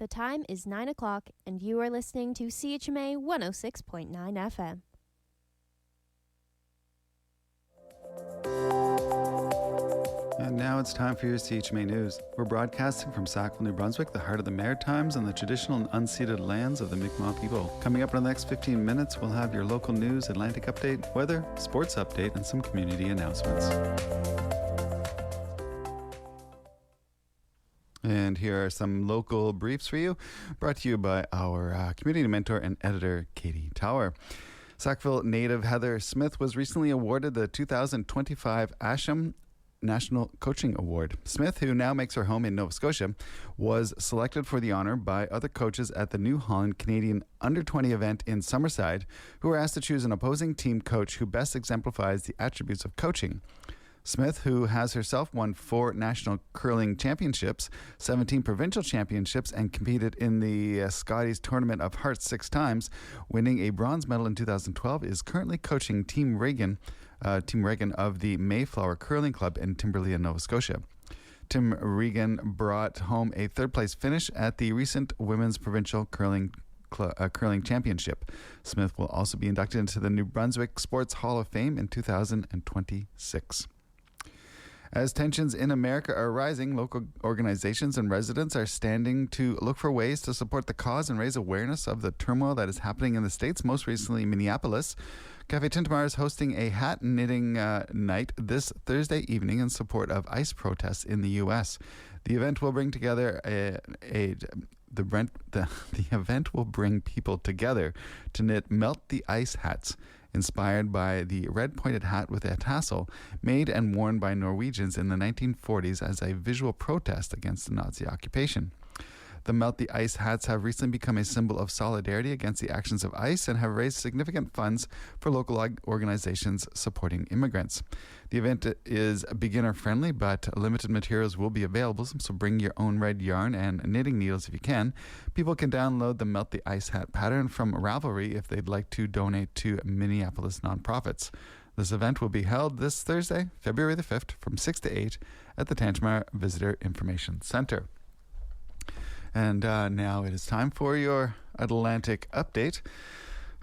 The time is 9 o'clock, and you are listening to CHMA 106.9 FM. And now it's time for your CHMA News. We're broadcasting from Sackville, New Brunswick, the heart of the Maritimes and the traditional and unceded lands of the Mi'kmaq people. Coming up in the next 15 minutes, we'll have your local news, Atlantic update, weather, sports update, and some community announcements. And here are some local briefs for you, brought to you by our community mentor and editor, Katie Tower. Sackville native Heather Smith was recently awarded the 2025 ASHM National Coaching Award. Smith, who now makes her home in Nova Scotia, was selected for the honour by other coaches at the New Holland Canadian Under-20 event in Summerside, who were asked to choose an opposing team coach who best exemplifies the attributes of coaching. Smith, who has herself won 4 national curling championships, 17 provincial championships, and competed in the Scotties Tournament of Hearts 6 times, winning a bronze medal in 2012, is currently coaching Team Reagan of the Mayflower Curling Club in Timberlea, Nova Scotia. Tim Regan brought home a third-place finish at the recent Women's Provincial Curling Championship. Smith will also be inducted into the New Brunswick Sports Hall of Fame in 2026. As tensions in America are rising, local organizations and residents are standing to look for ways to support the cause and raise awareness of the turmoil that is happening in the States, most recently Minneapolis. Cafe Tintamar is hosting a hat knitting night this Thursday evening in support of ICE protests in the U.S. The event will bring together the event will bring people together to knit Melt the Ice hats, inspired by the red pointed hat with a tassel made and worn by Norwegians in the 1940s as a visual protest against the Nazi occupation. The Melt the Ice hats have recently become a symbol of solidarity against the actions of ICE and have raised significant funds for local organizations supporting immigrants. The event is beginner-friendly, but limited materials will be available, so bring your own red yarn and knitting needles if you can. People can download the Melt the Ice hat pattern from Ravelry if they'd like to donate to Minneapolis nonprofits. This event will be held this Thursday, February the 5th, from 6 to 8 at the Tantramar Visitor Information Center. And now it is time for your Atlantic update.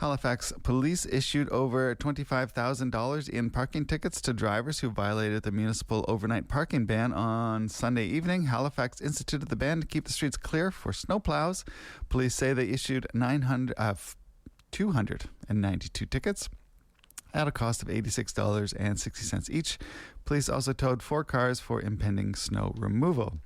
Halifax police issued over $25,000 in parking tickets to drivers who violated the municipal overnight parking ban on Sunday evening. Halifax instituted the ban to keep the streets clear for snowplows. Police say they issued 292 tickets at a cost of $86.60 each. Police also towed 4 cars for impending snow removal.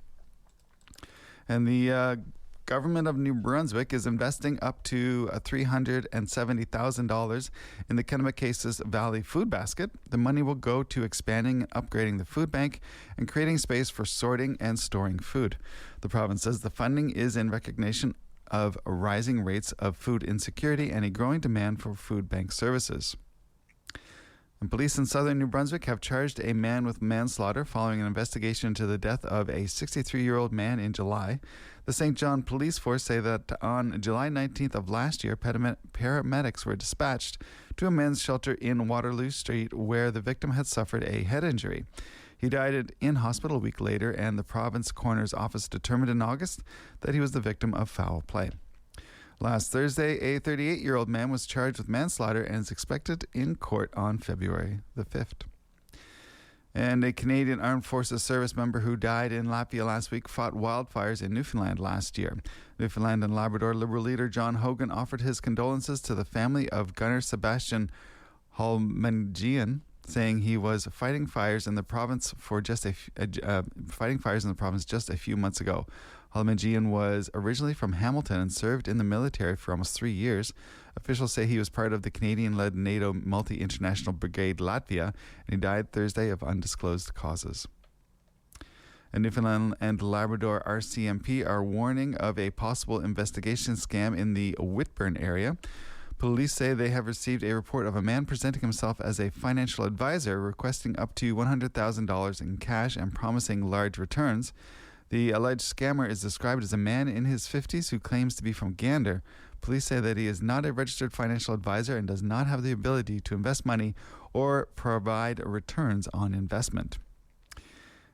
And the government of New Brunswick is investing up to $370,000 in the Kennebecasis Valley Food Basket. The money will go to expanding and upgrading the food bank and creating space for sorting and storing food. The province says the funding is in recognition of rising rates of food insecurity and a growing demand for food bank services. And police in southern New Brunswick have charged a man with manslaughter following an investigation into the death of a 63-year-old man in July. The St. John Police Force say that on July 19th of last year, paramedics were dispatched to a men's shelter in Waterloo Street where the victim had suffered a head injury. He died in hospital a week later, and the province coroner's office determined in August that he was the victim of foul play. Last Thursday, a 38-year-old man was charged with manslaughter and is expected in court on February the 5th. And a Canadian Armed Forces service member who died in Latvia last week fought wildfires in Newfoundland last year. Newfoundland and Labrador Liberal leader John Hogan offered his condolences to the family of Gunner Sebastian Halmangian, saying he was fighting fires in the province just a few months ago. Halmangian was originally from Hamilton and served in the military for almost 3 years. Officials say he was part of the Canadian-led NATO Multi-International Brigade Latvia, and he died Thursday of undisclosed causes. And Newfoundland and Labrador RCMP are warning of a possible investigation scam in the Whitburn area. Police say they have received a report of a man presenting himself as a financial advisor, requesting up to $100,000 in cash and promising large returns. The alleged scammer is described as a man in his 50s who claims to be from Gander. Police say that he is not a registered financial advisor and does not have the ability to invest money or provide returns on investment.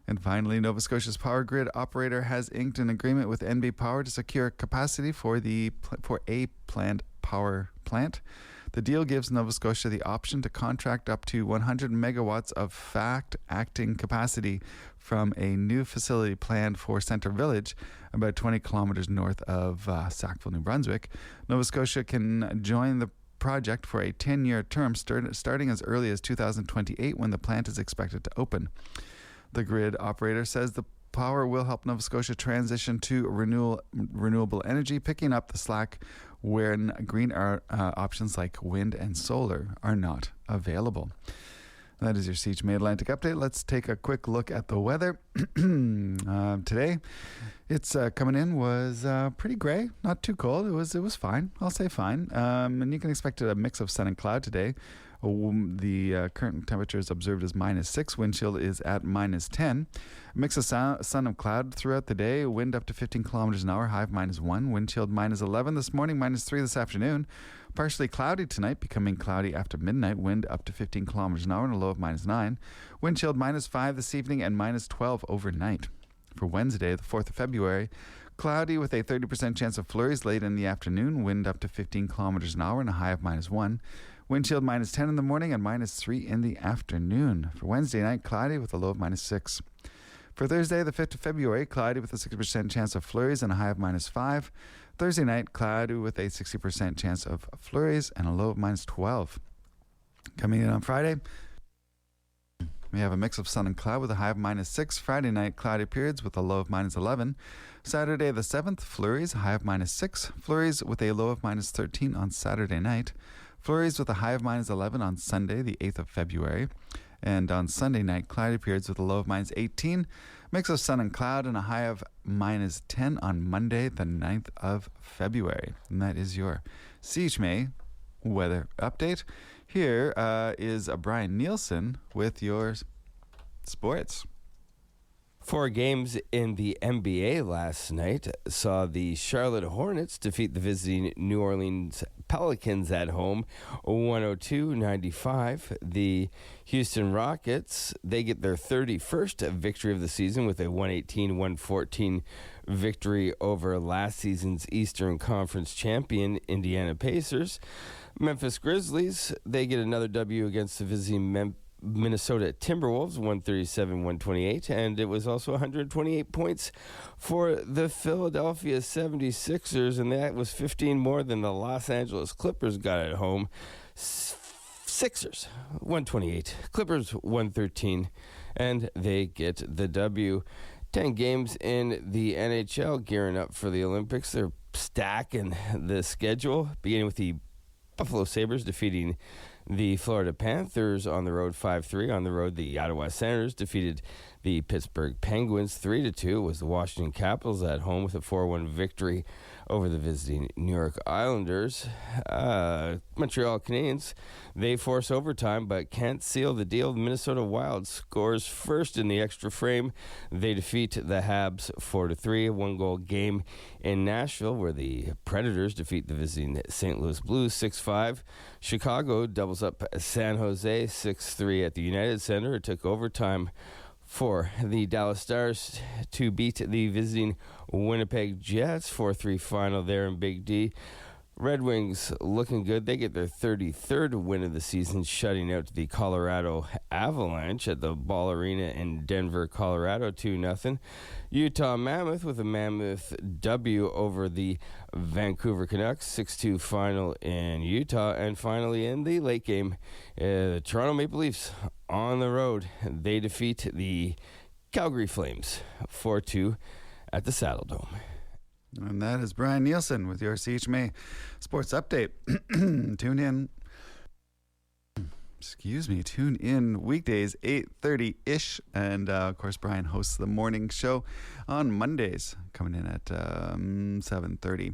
And finally, Nova Scotia's power grid operator has inked an agreement with NB Power to secure capacity for a planned power plant. The deal gives Nova Scotia the option to contract up to 100 megawatts of fast-acting capacity from a new facility planned for Centre Village, about 20 kilometers north of Sackville, New Brunswick. Nova Scotia can join the project for a 10-year term starting as early as 2028 when the plant is expected to open. The grid operator says the power will help Nova Scotia transition to renewable energy, picking up the slack when green options like wind and solar are not available. That is your CHMA Atlantic update. Let's take a quick look at the weather. Today, it's coming in was pretty gray, not too cold. It was fine. I'll say fine. And you can expect a mix of sun and cloud today. The current temperature is observed as -6. Wind chill is at -10. A mix of sun and cloud throughout the day. Wind up to 15 kilometers an hour. High of -1. Wind chilled -11 this morning. -3 this afternoon. Partially cloudy tonight, becoming cloudy after midnight. Wind up to 15 kilometers an hour and a low of -9. Wind chilled -5 this evening and -12 overnight. For Wednesday, the 4th of February, cloudy with a 30% chance of flurries late in the afternoon. Wind up to 15 kilometers an hour and a high of -1. Wind chill -10 in the morning and -3 in the afternoon. For Wednesday night, cloudy with a low of -6. For Thursday, the 5th of February, cloudy with a 60% chance of flurries and a high of -5. Thursday night, cloudy with a 60% chance of flurries and a low of -12. Coming in on Friday, we have a mix of sun and cloud with a high of -6. Friday night, cloudy periods with a low of -11. Saturday the 7th, flurries, a high of -6. Flurries with a low of -13 on Saturday night. Flurries with a high of -11 on Sunday, the 8th of February. And on Sunday night, cloudy periods with a low of -18. Mix of sun and cloud and a high of -10 on Monday, the 9th of February. And that is your CHMA weather update. Here is Brian Nielsen with your sports. 4 games in the NBA last night saw the Charlotte Hornets defeat the visiting New Orleans Pelicans at home 102-95. The Houston Rockets, they get their 31st victory of the season with a 118-114 victory over last season's Eastern Conference champion Indiana Pacers. Memphis Grizzlies, they get another W against the visiting Minnesota Timberwolves, 137-128, and it was also 128 points for the Philadelphia 76ers, and that was 15 more than the Los Angeles Clippers got at home. Sixers, 128, Clippers, 113, and they get the W. 10 games in the NHL gearing up for the Olympics. They're stacking the schedule, beginning with the Buffalo Sabres defeating the Florida Panthers on the road 5-3. On the road, the Ottawa Senators defeated the Pittsburgh Penguins 3-2. It was the Washington Capitals at home with a 4-1 victory over the visiting New York Islanders. Montreal Canadiens, they force overtime but can't seal the deal. The Minnesota Wild scores first in the extra frame. They defeat the Habs 4-3. A 1-goal game in Nashville where the Predators defeat the visiting St. Louis Blues 6-5. Chicago doubles up San Jose 6-3 at the United Center. It took overtime for the Dallas Stars to beat the visiting Winnipeg Jets 4-3 final there in Big D. Red Wings looking good. They get their 33rd win of the season, shutting out the Colorado Avalanche at the Ball Arena in Denver, Colorado, 2-0. Utah Mammoth with a Mammoth W over the Vancouver Canucks, 6-2 final in Utah. And finally, in the late game, the Toronto Maple Leafs on the road. They defeat the Calgary Flames 4-2 at the Saddle Dome. And that is Brian Nielsen with your CHMA Sports Update. Tune in weekdays 8:30-ish. And, of course, Brian hosts the morning show on Mondays, coming in at 7:30.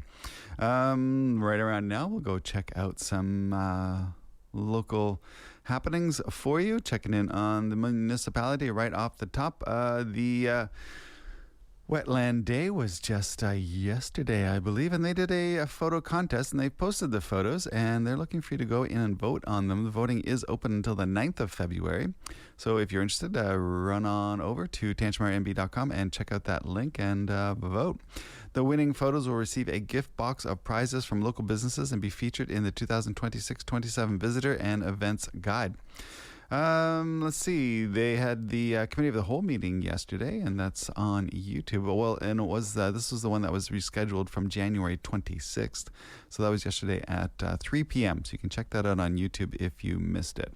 Right around now, we'll go check out some local happenings for you. Checking in on the municipality right off the top. The Wetland Day was just yesterday, I believe, and they did a photo contest, and they posted the photos, and they're looking for you to go in and vote on them. The voting is open until the 9th of February, so if you're interested, run on over to tantramrnb.com and check out that link and vote. The winning photos will receive a gift box of prizes from local businesses and be featured in the 2026-27 Visitor and Events Guide. Let's see. They had the committee of the whole meeting yesterday, and that's on YouTube. Well, and it was this was the one that was rescheduled from January 26th. So that was yesterday at 3 p.m. So you can check that out on YouTube if you missed it.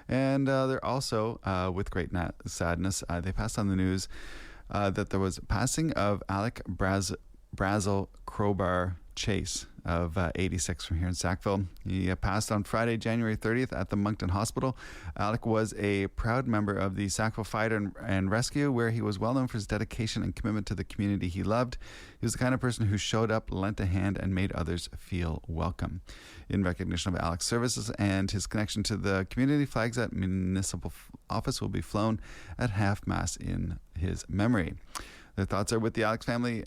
And they're also, with great sadness, they passed on the news that there was passing of Alec Brazel Crowbar Chase of 86 from here in Sackville. He passed on Friday, January 30th at the Moncton Hospital. Alec was a proud member of the Sackville Fire and Rescue, where he was well known for his dedication and commitment to the community he loved. He was the kind of person who showed up, lent a hand, and made others feel welcome. In recognition of Alec's services and his connection to the community, flags at municipal office will be flown at half-mast in his memory. Their thoughts are with the Alex family,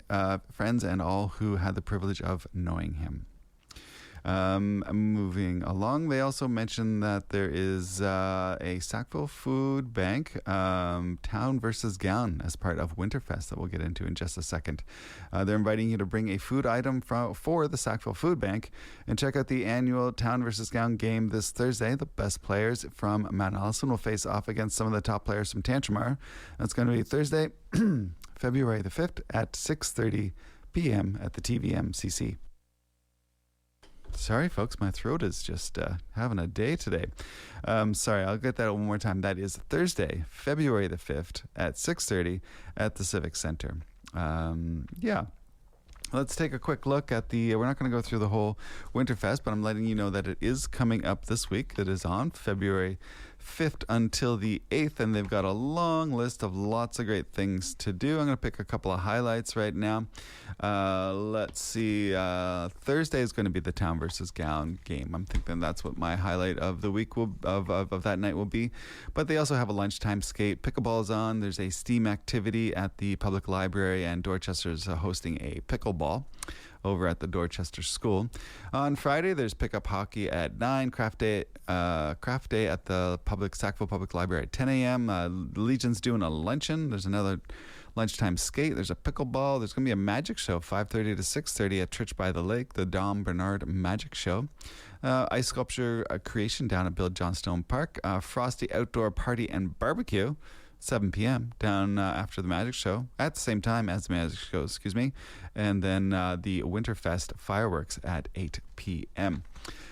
friends, and all who had the privilege of knowing him. Moving along, they also mentioned that there is a Sackville Food Bank Town versus Gown as part of Winterfest that we'll get into in just a second. They're inviting you to bring a food item for the Sackville Food Bank and check out the annual Town versus Gown game this Thursday. The best players from Mount Allison will face off against some of the top players from Tantramar. That's going to be Thursday, February the 5th at 6:30 p.m. at the TVMCC. Sorry, folks, my throat is just having a day today. Sorry, I'll get that one more time. That is Thursday, February the 5th at 6:30 at the Civic Center. Yeah. Let's take a quick look at we're not going to go through the whole Winterfest, but I'm letting you know that it is coming up this week. It is on February 5th until the 8th, and they've got a long list of lots of great things to do. I'm going to pick a couple of highlights right now. Let's see. Thursday is going to be the Town versus Gown game. I'm thinking that's what my highlight of the week of that night will be. But they also have a lunchtime skate. Pickleball is on. There's a STEAM activity at the public library, and Dorchester's hosting a pickleball over at the Dorchester School. On Friday, there's pickup hockey at 9, craft day at the Sackville Public Library at 10 a.m. The Legion's doing a luncheon. There's another lunchtime skate. There's a pickleball. There's going to be a magic show, 5:30 to 6:30 at Church by the Lake, the Dom Bernard Magic Show. Ice sculpture creation down at Bill Johnstone Park. Frosty outdoor party and barbecue, 7 p.m. down after the magic show, at the same time as the magic show, and then the Winterfest fireworks at 8 p.m.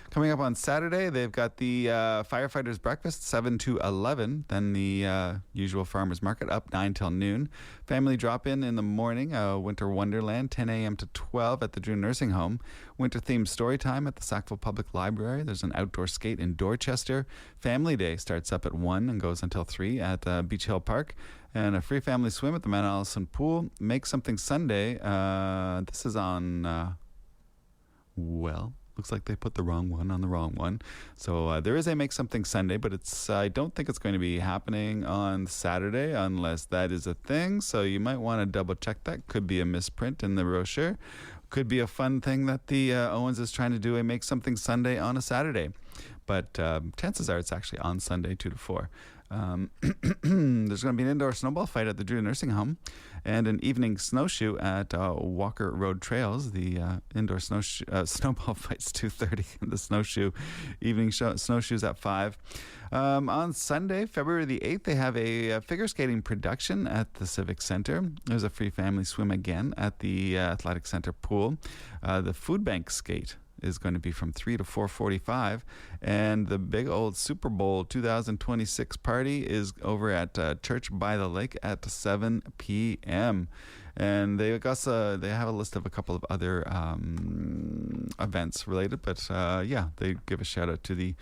Coming up on Saturday, they've got the firefighters breakfast, 7 to 11, then the usual farmers market up 9 till noon. Family drop-in in the morning, Winter Wonderland, 10 a.m. to 12 at the Drew Nursing Home. Winter-themed story time at the Sackville Public Library. There's an outdoor skate in Dorchester. Family Day starts up at 1 and goes until 3 at Beach Hill Park. And a free family swim at the Mount Allison Pool. Make Something Sunday. This is on, looks like they put the wrong one on the wrong one. So there is a Make Something Sunday, but I don't think it's going to be happening on Saturday unless that is a thing. So you might want to double check that. Could be a misprint in the brochure. Could be a fun thing that the Owens is trying to do, a Make Something Sunday on a Saturday. But chances are it's actually on Sunday, 2 to 4. There's going to be an indoor snowball fight at the Drew Nursing Home and an evening snowshoe at Walker Road Trails. The indoor snowball fight's 2:30 and the snowshoe evening snowshoes at 5. On Sunday, February the 8th, they have a figure skating production at the Civic Center. There's a free family swim again at the Athletic Center pool. The food bank skate is going to be from 3 to 4:45, and the big old Super Bowl 2026 party is over at Church by the Lake at 7 p.m. And they have a list of a couple of other events related, but they give a shout out to the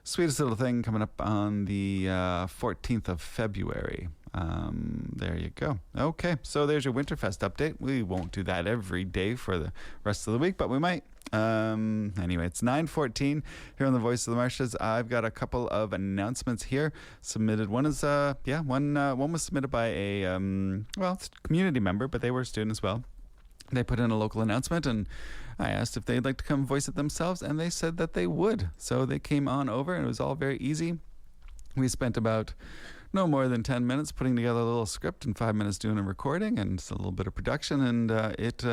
sweetest little thing coming up on the 14th of February. There you go. Okay, so there's your Winterfest update. We won't do that every day for the rest of the week, but we might. Anyway, it's 9:14 here on the Voice of the Marshes. I've got a couple of announcements here submitted. One is one was submitted by a community member, but they were a student as well. They put in a local announcement, and I asked if they'd like to come voice it themselves, and they said that they would. So they came on over, and it was all very easy. We spent about no more than 10 minutes putting together a little script and 5 minutes doing a recording and just a little bit of production, and it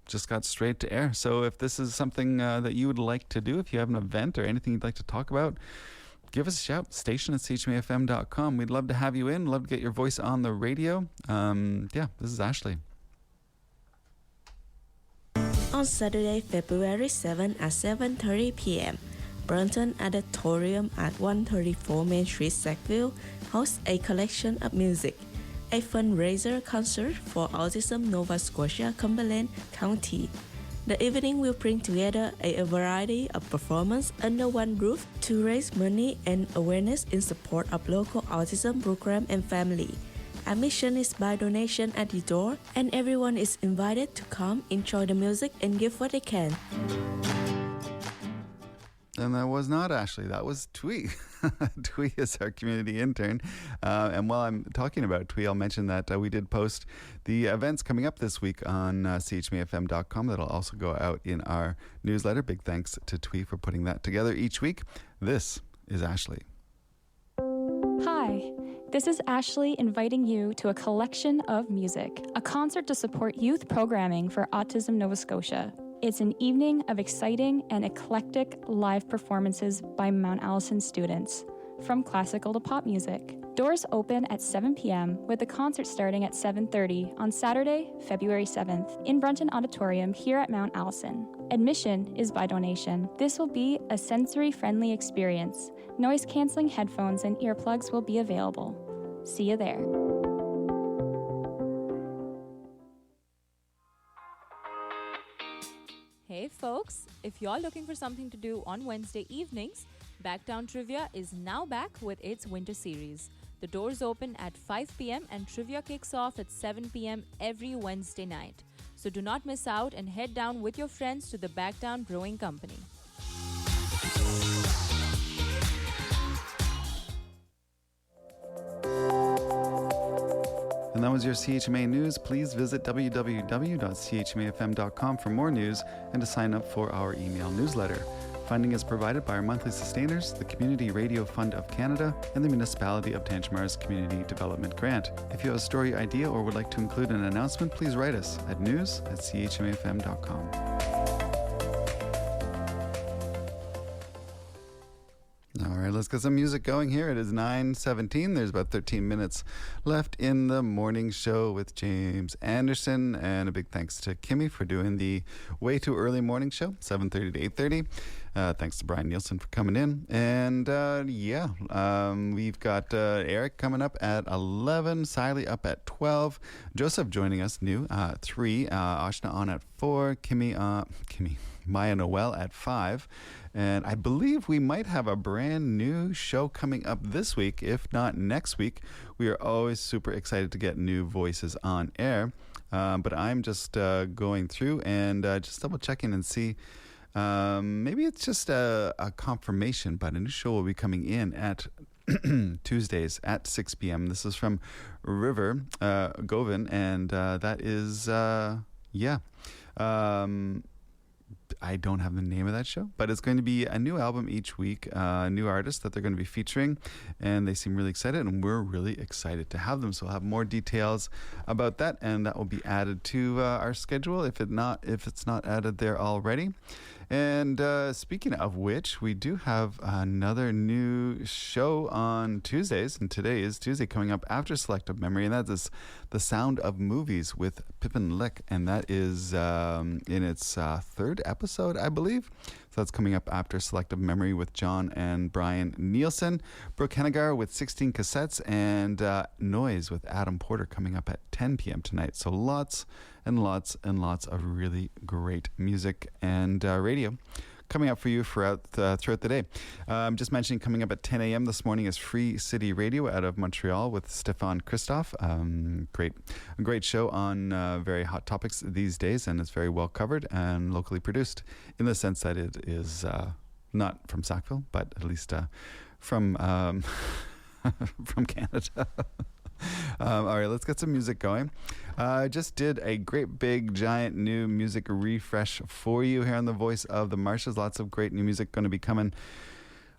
just got straight to air. So if this is something that you would like to do, if you have an event or anything you'd like to talk about, give us a shout. Station at chmafm.com. We'd love to have you in. Love to get your voice on the radio. This is Ashley. On Saturday, February 7 at 7:30 p.m., Brunton Auditorium at 134 Main Street, Sackville hosts a collection of music, a fundraiser concert for Autism Nova Scotia, Cumberland County. The evening will bring together a variety of performances under one roof to raise money and awareness in support of local autism program and family. Admission is by donation at the door, and everyone is invited to come, enjoy the music, and give what they can. And that was not Ashley, that was Twee. Twee is our community intern. And while I'm talking about Twee, I'll mention that we did post the events coming up this week on chmafm.com. That'll also go out in our newsletter. Big thanks to Twee for putting that together each week. This is Ashley. Hi, this is Ashley inviting you to a collection of music, a concert to support youth programming for Autism Nova Scotia. It's an evening of exciting and eclectic live performances by Mount Allison students, from classical to pop music. Doors open at 7 p.m. with the concert starting at 7:30 on Saturday, February 7th, in Brunton Auditorium here at Mount Allison. Admission is by donation. This will be a sensory-friendly experience. Noise-canceling headphones and earplugs will be available. See you there. Hey folks, if you're looking for something to do on Wednesday evenings, Backtown Trivia is now back with its winter series. The doors open at 5 p.m. and trivia kicks off at 7 p.m. every Wednesday night. So do not miss out and head down with your friends to the Backtown Brewing Company. And that was your CHMA news. Please visit www.chmafm.com for more news and to sign up for our email newsletter. Funding is provided by our monthly sustainers, the Community Radio Fund of Canada, and the Municipality of Tantjamar's Community Development Grant. If you have a story idea or would like to include an announcement, please write us at news@chmafm.com. All right, let's get some music going here. It is 9:17. There's about 13 minutes left in the morning show with James Anderson. And a big thanks to Kimmy for doing the way too early morning show, 7:30 to 8:30. Thanks to Brian Nielsen for coming in. And we've got Eric coming up at 11, Siley up at 12, Joseph joining us new 3, Ashna on at 4, Maya Noel at 5. And I believe we might have a brand new show coming up this week, if not next week. We are always super excited to get new voices on air. But I'm just going through and just double checking and see. Maybe it's just a confirmation, but a new show will be coming in at Tuesdays at 6 p.m. This is from River Govan, and that is, I don't have the name of that show, but it's going to be a new album each week, new artists that they're going to be featuring, and they seem really excited, and we're really excited to have them. So we'll have more details about that, and that will be added to our schedule if it's not added there already. And speaking of which, we do have another new show on Tuesdays, and today is Tuesday, coming up after Selective Memory, and that is The Sound of Movies with Pippin Lick, and that is in its third episode, I believe. So that's coming up after Selective Memory with John and Brian Nielsen. Brooke Hennigar with 16 Cassettes, and Noise with Adam Porter coming up at 10 p.m. tonight. So lots and lots and lots of really great music and radio coming up for you throughout the day. I'm just mentioning coming up at 10 a.m. this morning is Free City Radio out of Montreal with Stefan Christophe. A great show on very hot topics these days, and it's very well covered and locally produced in the sense that it is not from Sackville, but at least from from Canada. All right, let's get some music going. I just did a great big giant new music refresh for you here on the Voice of the Marshes. Lots of great new music going to be coming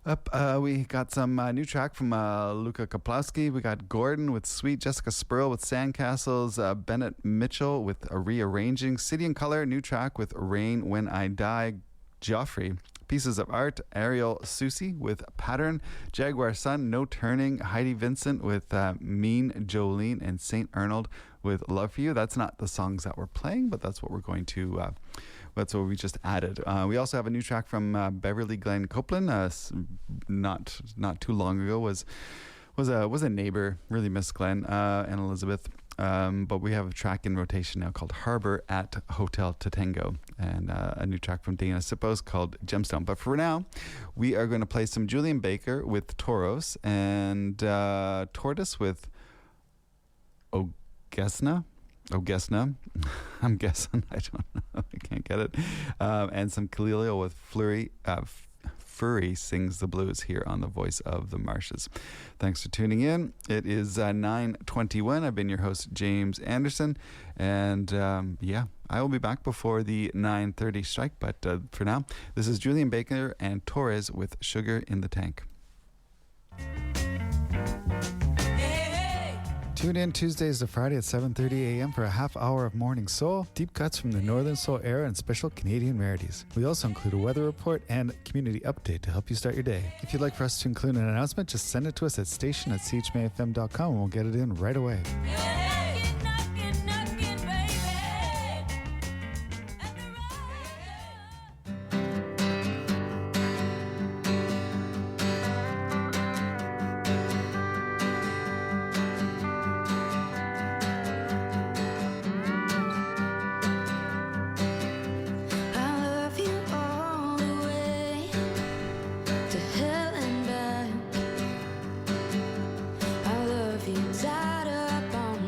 up. We got some new track from Luka Kaplowski. We got Gordon with Sweet, Jessica Spurl with Sandcastles, Bennett Mitchell with Rearranging, City and Color, new track with Rain When I Die, Joffrey, Pieces of Art, Ariel Susi with Pattern, Jaguar Sun, No Turning, Heidi Vincent with Mean, Jolene, and St. Arnold with Love for You. That's not the songs that we're playing, but that's what we're going to that's what we just added. We also have a new track from Beverly Glenn Copeland. Not too long ago was a neighbor. Really miss Glenn and Elizabeth. But we have a track in rotation now called Harbor at Hotel Tatango, and a new track from Dana Sippos called Gemstone. But for now, we are going to play some Julian Baker with Toros and Tortoise with Ogesna. I'm guessing. I don't know. I can't get it. And some Kalilio with Furry Sings the Blues here on the Voice of the Marshes. Thanks for tuning in. It is 9:21. I've been your host, James Anderson. And I will be back before the 9:30 strike. But for now, this is Julian Baker and Torres with Sugar in the Tank. Tune in Tuesdays to Friday at 7:30 a.m. for a half hour of morning soul, deep cuts from the Northern Soul era, and special Canadian rarities. We also include a weather report and community update to help you start your day. If you'd like for us to include an announcement, just send it to us at station@chmafm.com and we'll get it in right away. Tied up on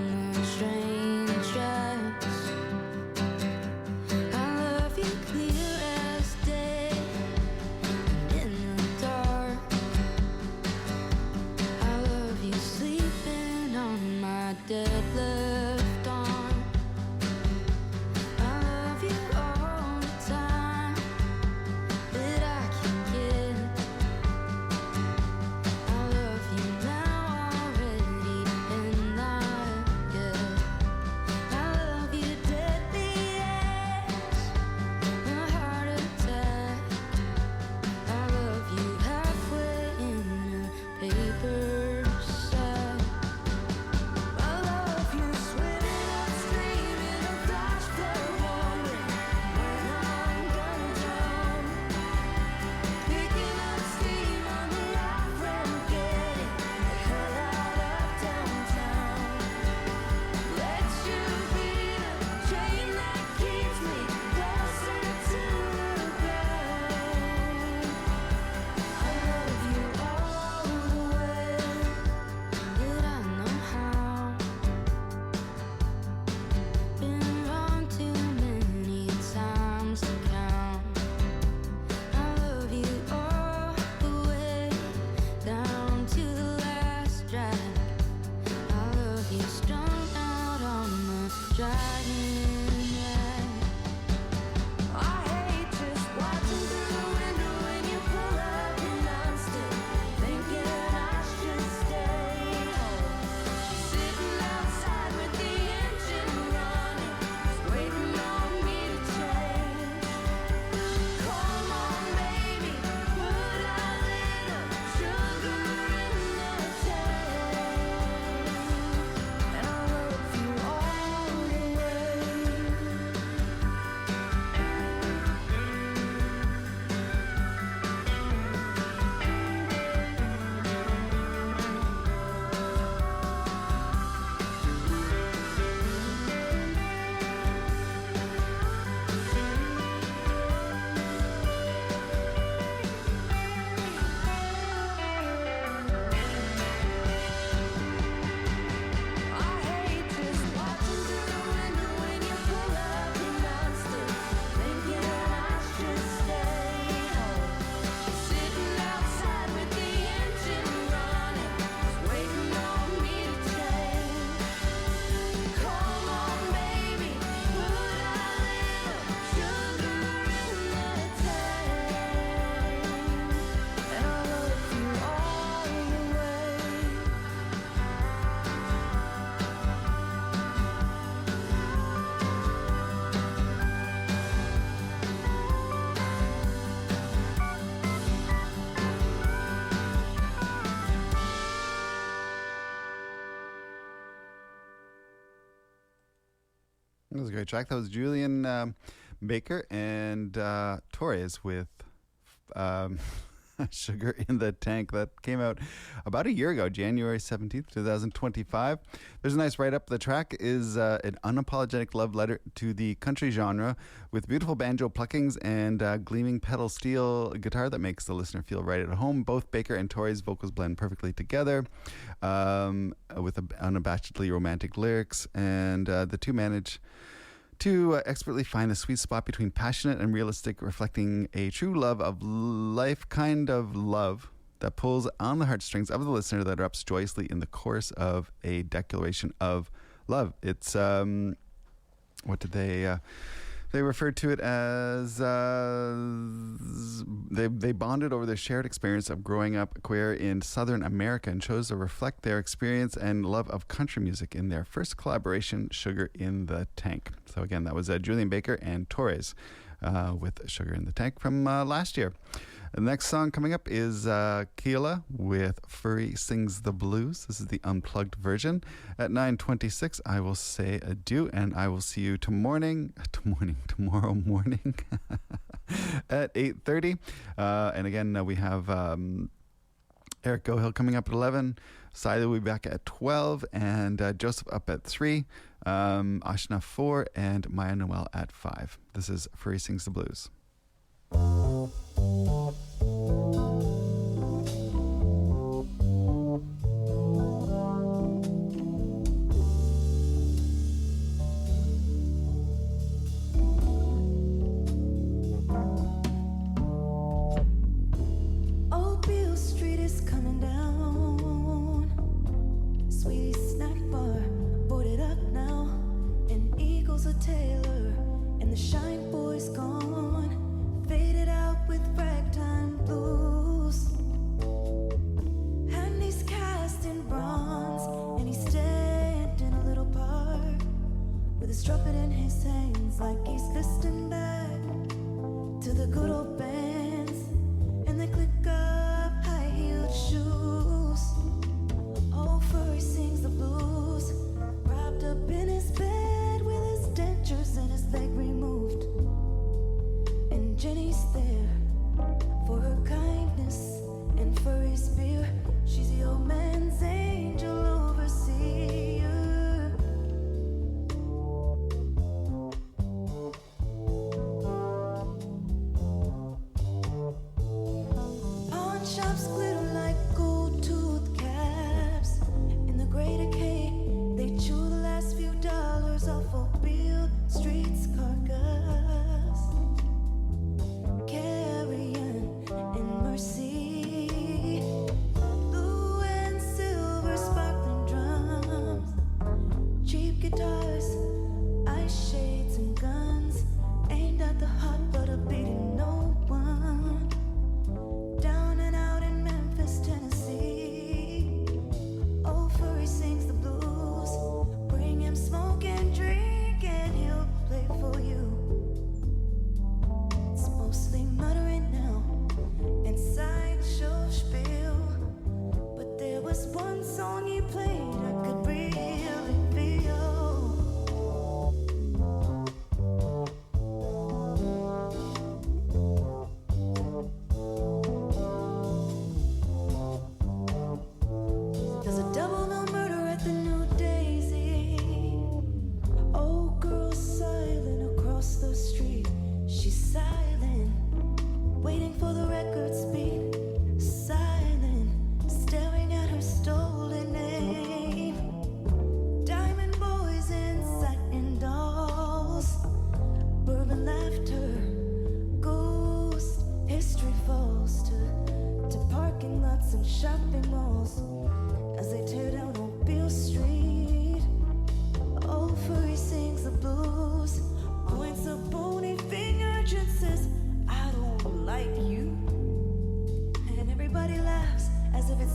That was a great track. That was Julian Baker and Torres with Sugar in the Tank. That came out about a year ago, January 17th, 2025. There's a nice write-up. The track is an unapologetic love letter to the country genre with beautiful banjo pluckings and gleaming pedal steel guitar that makes the listener feel right at home. Both Baker and Torres' vocals blend perfectly together with unabashedly romantic lyrics, and the two manage to expertly find the sweet spot between passionate and realistic, reflecting a true love of life kind of love that pulls on the heartstrings of the listener that erupts joyously in the chorus of a declaration of love. It's what did they referred to it as they bonded over their shared experience of growing up queer in Southern America and chose to reflect their experience and love of country music in their first collaboration, Sugar in the Tank. So again, that was Julian Baker and Torres with Sugar in the Tank from last year. The next song coming up is Keela with Furry Sings the Blues. This is the unplugged version. At 9:26, I will say adieu, and I will see you tomorrow morning at 8:30. And again, we have Eric Gohill coming up at 11. Saida will be back at 12, and Joseph up at 3. Ashna 4, and Maya Noel at 5. This is Furry Sings the Blues.